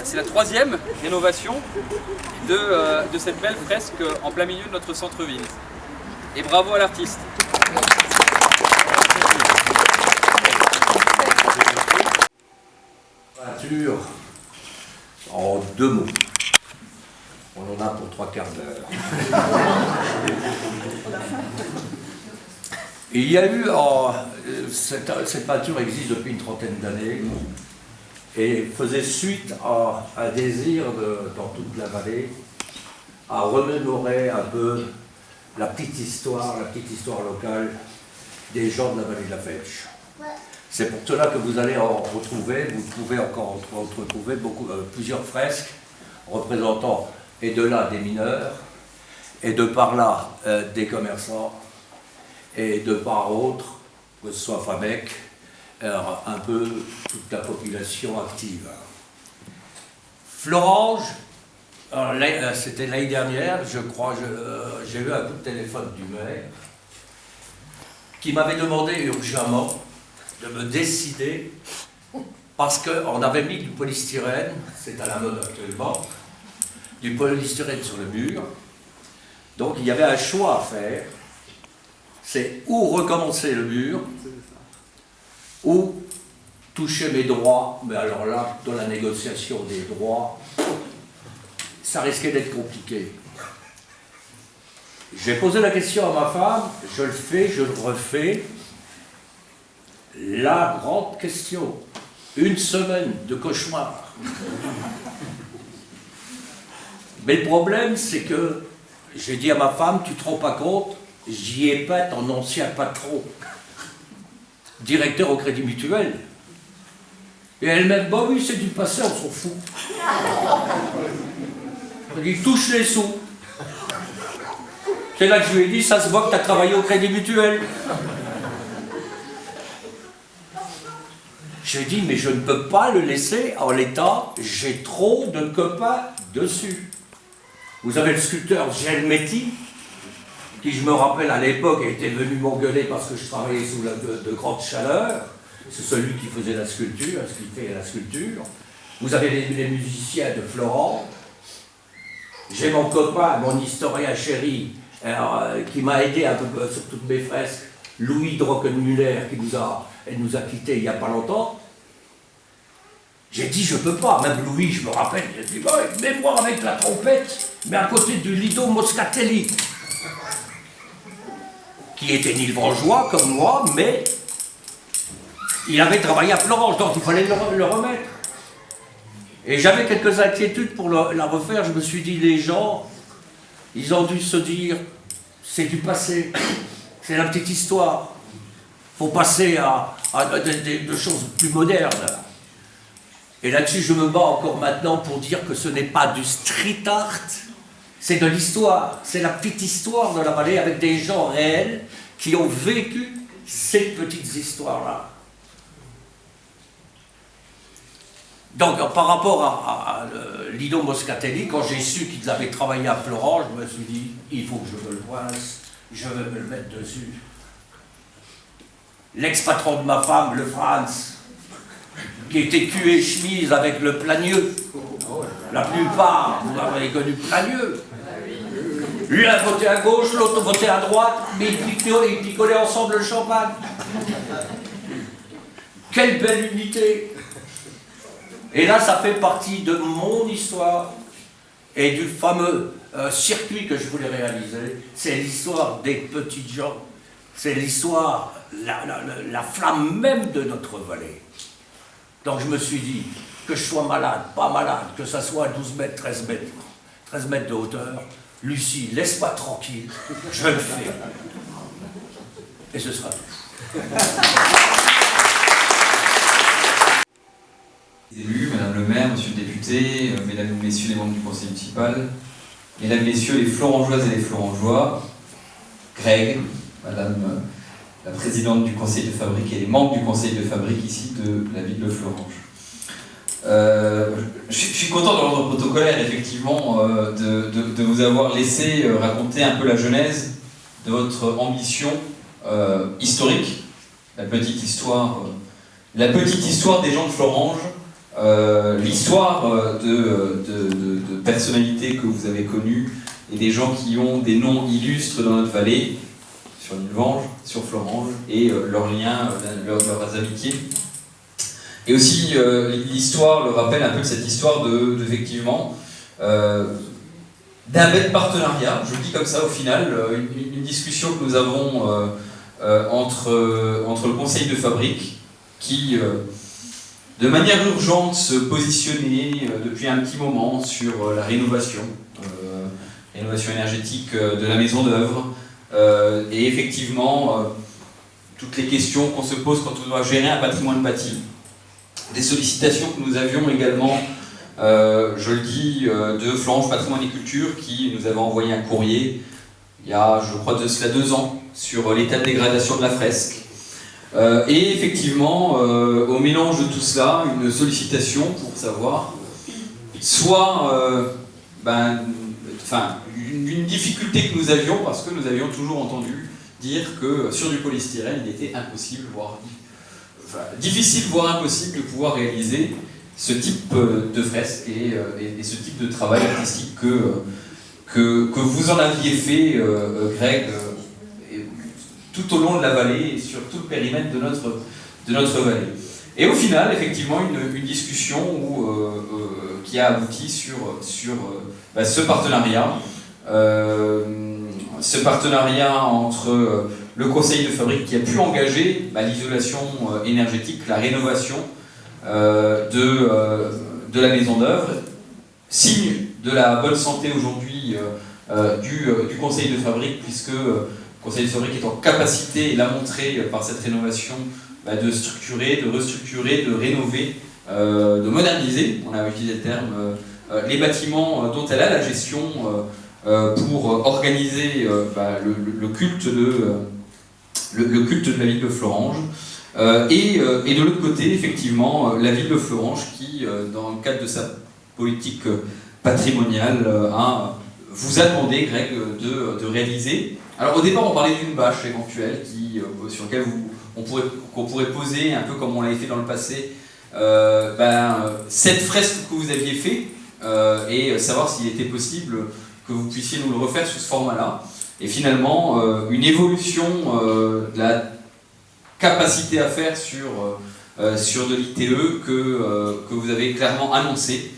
C'est la troisième rénovation de cette belle fresque en plein milieu de notre centre-ville. Et bravo à l'artiste. Peinture, en 2 mots. On en a pour 3/4 d'heure. Il y a eu, cette peinture existe depuis une trentaine d'années et faisait suite à un désir dans toute la vallée à remémorer un peu la petite histoire locale des gens de la vallée de la Fèche. C'est pour cela que vous allez en retrouver, vous pouvez encore retrouver plusieurs fresques représentant et de là des mineurs, et de par là des commerçants, et de par autre, que ce soit Famec, un peu toute la population active. Florange, c'était l'année dernière, je crois, j'ai eu un coup de téléphone du maire, qui m'avait demandé urgemment de me décider, parce qu'on avait mis du polystyrène, c'est à la mode actuellement, du polystyrène sur le mur, donc il y avait un choix à faire, c'est ou recommencer le mur, ou toucher mes droits, mais alors là, dans la négociation des droits, ça risquait d'être compliqué. J'ai posé la question à ma femme, je le fais, je le refais. La grande question, une semaine de cauchemar. Mais le problème, c'est que j'ai dit à ma femme, tu te rends pas compte, j'y ai pas ton ancien patron, directeur au Crédit Mutuel. Et elle-même, bah oui, c'est du passé, on s'en fout. Elle dit, touche les sous. C'est là que je lui ai dit, ça se voit que tu as travaillé au Crédit Mutuel. J'ai dit, mais je ne peux pas le laisser en l'état, j'ai trop de copains dessus. Vous avez le sculpteur Gelmetti, qui, je me rappelle, à l'époque, était venu m'engueuler parce que je travaillais sous de grandes chaleurs. C'est celui qui faisait la sculpture, ce qui fait la sculpture. Vous avez les musiciens de Florent. J'ai mon copain, mon historien chéri, qui m'a aidé un peu sur toutes mes fresques, Louis Drockenmüller, qui nous a quittés il n'y a pas longtemps. J'ai dit, je peux pas, même Louis, je me rappelle, il a dit, bah, mets-moi avec la trompette, mais à côté du Lido Moscatelli, qui était nilvangeois comme moi, mais il avait travaillé à Florence, donc il fallait le remettre. Et j'avais quelques inquiétudes pour la refaire, je me suis dit, les gens, ils ont dû se dire, c'est du passé, c'est la petite histoire, il faut passer à des choses plus modernes. Et là-dessus, je me bats encore maintenant pour dire que ce n'est pas du street art, c'est de l'histoire, c'est la petite histoire de la vallée avec des gens réels qui ont vécu ces petites histoires-là. Donc, par rapport à Lido Moscatelli, quand j'ai su qu'ils avaient travaillé à Florence, je me suis dit, il faut que je me le voisse, je vais me le mettre dessus. L'ex-patron de ma femme, le Franz, qui était cul et chemise avec le Plagneux. La plupart, vous avez connu Plagneux. L'un votait à gauche, l'autre votait à droite, mais ils picolaient ensemble le champagne. Quelle belle unité! Et là, ça fait partie de mon histoire et du fameux circuit que je voulais réaliser. C'est l'histoire des petites gens. C'est l'histoire, la flamme même de notre vallée. Donc je me suis dit, que je sois malade, pas malade, que ça soit 12 mètres, 13 mètres de hauteur, Lucie, laisse-moi tranquille, je le fais. Et ce sera tout. Les élus, Madame le maire, Monsieur le député, Mesdames et Messieurs les membres du conseil municipal, Mesdames, Messieurs les Florangeoises et les Florangeois, Greg, Madame la présidente du conseil de fabrique et les membres du conseil de fabrique ici de la ville de Florange. Je suis content de l'ordre protocolaire, effectivement, de vous avoir laissé raconter un peu la genèse de votre ambition historique, la petite histoire des gens de Florange, l'histoire de personnalités que vous avez connues et des gens qui ont des noms illustres dans notre vallée, sur Nilvange, sur Florange, et leurs liens, leurs amitiés. Et aussi, l'histoire le rappelle un peu de cette histoire effectivement, d'un bel partenariat, je le dis comme ça au final, une discussion que nous avons entre le conseil de fabrique qui, de manière urgente, se positionnait depuis un petit moment sur la rénovation énergétique de la maison d'œuvre, et effectivement, toutes les questions qu'on se pose quand on doit gérer un patrimoine bâti. Des sollicitations que nous avions également, je le dis, de Florange Patrimoine et Culture, qui nous avait envoyé un courrier il y a, je crois, de cela 2 ans, sur l'état de dégradation de la fresque. Et effectivement, au mélange de tout cela, une sollicitation pour savoir, soit une difficulté que nous avions, parce que nous avions toujours entendu dire que sur du polystyrène, il était impossible, difficile, voire impossible de pouvoir réaliser ce type de fresque et ce type de travail artistique que vous en aviez fait, Greg, tout au long de la vallée et sur tout le périmètre de notre vallée. Et au final, effectivement, une discussion qui a abouti sur ce partenariat. Ce partenariat entre le conseil de fabrique qui a pu engager l'isolation énergétique, la rénovation de la maison d'œuvre, signe de la bonne santé aujourd'hui du conseil de fabrique, puisque le conseil de fabrique est en capacité, et l'a montré par cette rénovation, de structurer, de restructurer, de rénover, de moderniser, on a utilisé le terme, les bâtiments dont elle a la gestion pour organiser le culte de la ville de Florange. Et de l'autre côté, effectivement, la ville de Florange qui, dans le cadre de sa politique patrimoniale, vous attendez, Greg, de réaliser. Alors au départ, on parlait d'une bâche éventuelle sur laquelle qu'on pourrait poser, un peu comme on l'avait fait dans le passé, cette fresque que vous aviez fait, et savoir s'il était possible que vous puissiez nous le refaire sous ce format-là. Et finalement, une évolution de la capacité à faire sur de l'ITE que vous avez clairement annoncé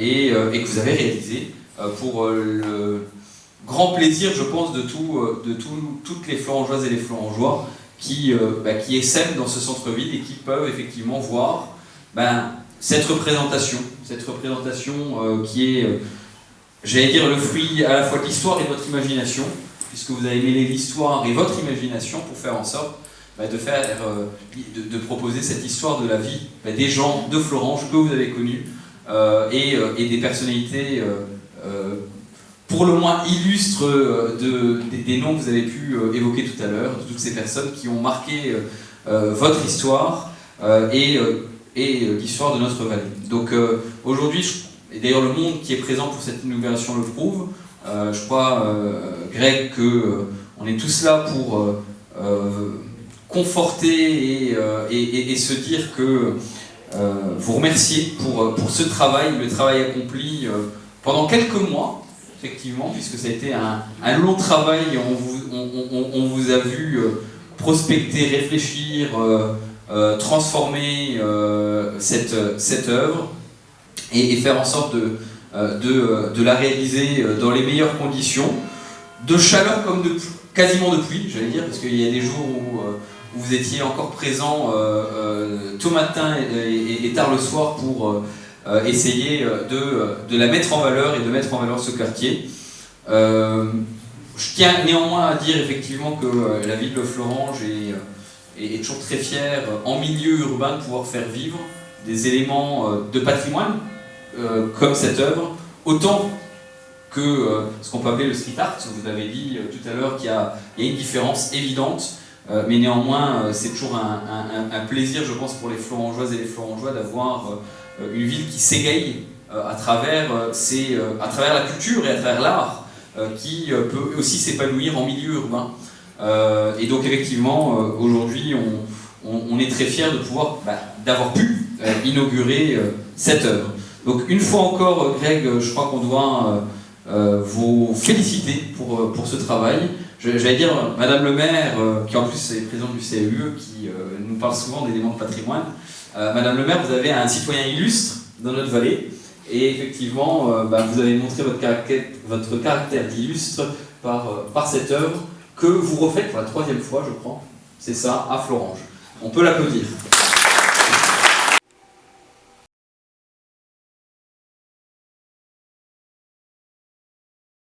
et que vous avez réalisé pour le grand plaisir, je pense, de toutes les Florangeoises et les Florangeois qui essaiment dans ce centre-ville et qui peuvent effectivement voir cette représentation qui est, j'allais dire, le fruit à la fois de l'histoire et de votre imagination, puisque vous avez mêlé l'histoire et votre imagination pour faire en sorte de proposer cette histoire de la vie des gens de Florange que vous avez connus et des personnalités pour le moins illustres des noms que vous avez pu évoquer tout à l'heure, de toutes ces personnes qui ont marqué votre histoire et l'histoire de notre vallée. Donc aujourd'hui, et d'ailleurs le monde qui est présent pour cette inauguration le prouve, je crois, Greg, qu'on est tous là pour conforter et se dire que vous remercier pour ce travail, le travail accompli pendant quelques mois, effectivement, puisque ça a été un long travail, on vous a vu prospecter, réfléchir, transformer cette œuvre et faire en sorte de la réaliser dans les meilleures conditions, de chaleur comme quasiment de pluie, j'allais dire, parce qu'il y a des jours où vous étiez encore présent tôt matin et tard le soir pour essayer de la mettre en valeur et de mettre en valeur ce quartier. Je tiens néanmoins à dire effectivement que la ville de Florange est toujours très fière, en milieu urbain, de pouvoir faire vivre des éléments de patrimoine comme cette œuvre, autant que ce qu'on peut appeler le street art. Vous avez dit tout à l'heure qu'il y a une différence évidente, mais néanmoins c'est toujours un plaisir, je pense, pour les Florangeoises et les Florangeois d'avoir une ville qui s'égaye à travers la culture et à travers l'art, qui peut aussi s'épanouir en milieu urbain. Et donc effectivement, aujourd'hui, on est très fiers de pouvoir, d'avoir pu inaugurer cette œuvre. Donc une fois encore, Greg, je crois qu'on doit vous féliciter pour ce travail. J'allais dire, Madame le maire, qui en plus est présidente du CEUE, qui nous parle souvent des éléments de patrimoine. Madame le maire, vous avez un citoyen illustre dans notre vallée, et effectivement, vous avez montré votre caractère d'illustre par cette œuvre que vous refaites pour la 3e fois, je crois. C'est ça, à Florange. On peut l'applaudir.